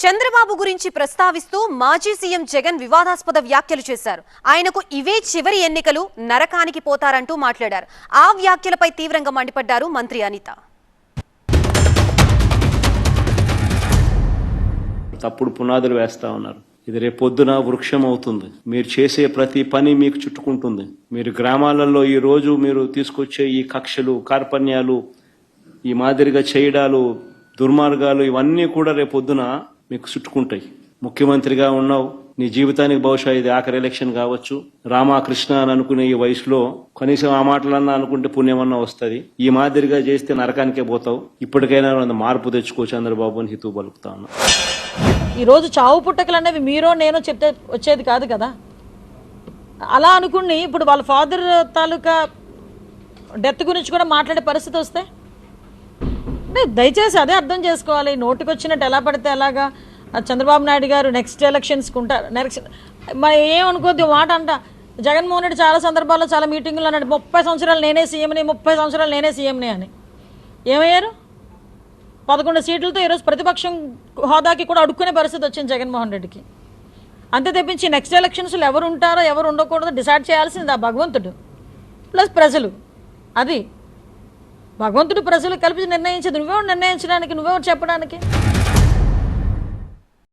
చంద్రబాబు గురించి ప్రస్తావిస్తూ మాజీ సీఎం జగన్ వివాదాస్పద వ్యాఖ్యలు చేశారు. ఆయనకు ఇవే చివరి ఎన్నికలు, నరకానికి పోతారంటూ మాట్లాడారు. ఆ వ్యాఖ్యలపై తీవ్రంగా మండిపడ్డారు మంత్రి అనిత. తప్పుడు పునాదులు వేస్తా ఉన్నారు. ఇది రేపొద్దున వృక్షం అవుతుంది. మీరు చేసే ప్రతి పని మీకు చుట్టుకుంటుంది. మీరు గ్రామాలలో ఈ రోజు మీరు తీసుకొచ్చే ఈ కక్షలు, కార్పణ్యాలు, ఈ మాదిరిగా చేయడాలు, దుర్మార్గాలు ఇవన్నీ కూడా రేపొద్దున మీకు చుట్టుకుంటాయి. ముఖ్యమంత్రిగా ఉన్నావు, నీ జీవితానికి బహుశా ఇది ఆఖరి ఎలక్షన్ కావచ్చు. రామకృష్ణ అని అనుకునే ఈ వయసులో కనీసం ఆ మాటలన్నా అనుకుంటే పుణ్యమన్నా వస్తుంది. ఈ మాదిరిగా చేస్తే నరకానికే పోతావు. ఇప్పటికైనా మార్పు తెచ్చుకో చంద్రబాబు అని హితవు పలుకుతా ఉన్నా. ఈరోజు చావు పుట్టకలు అనేవి మీరో నేనో చెప్తే వచ్చేది కాదు కదా. అలా అనుకుని ఇప్పుడు వాళ్ళ ఫాదర్ తాలూకా డెత్ గురించి కూడా మాట్లాడే పరిస్థితి వస్తే దయచేసి అదే అర్థం చేసుకోవాలి. నోటికి వచ్చినట్టు ఎలా పడితే అలాగా చంద్రబాబు నాయుడు గారు నెక్స్ట్ ఎలక్షన్స్కి ఉంటారు. మరి ఏమనుకోద్ది మాట అంట. జగన్మోహన్ రెడ్డి చాలా సందర్భాల్లో చాలా మీటింగులు అన్నాడు 30 సంవత్సరాలు నేనే సీఎంని, 30 సంవత్సరాలు నేనే సీఎంని అని. ఏమయ్యారు? 11 సీట్లతో ఈరోజు ప్రతిపక్షం హోదాకి కూడా అడుక్కునే పరిస్థితి వచ్చింది జగన్మోహన్ రెడ్డికి. అంతే తెప్పించి నెక్స్ట్ ఎలక్షన్స్లో ఎవరు ఉంటారో ఎవరు ఉండకూడదో డిసైడ్ చేయాల్సింది ఆ భగవంతుడు ప్లస్ ప్రజలు. అది భగవంతుడు ప్రజలు కలిపి నిర్ణయించేది. నువ్వెవరు నిర్ణయించడానికి, నువ్వెవరు చెప్పడానికి?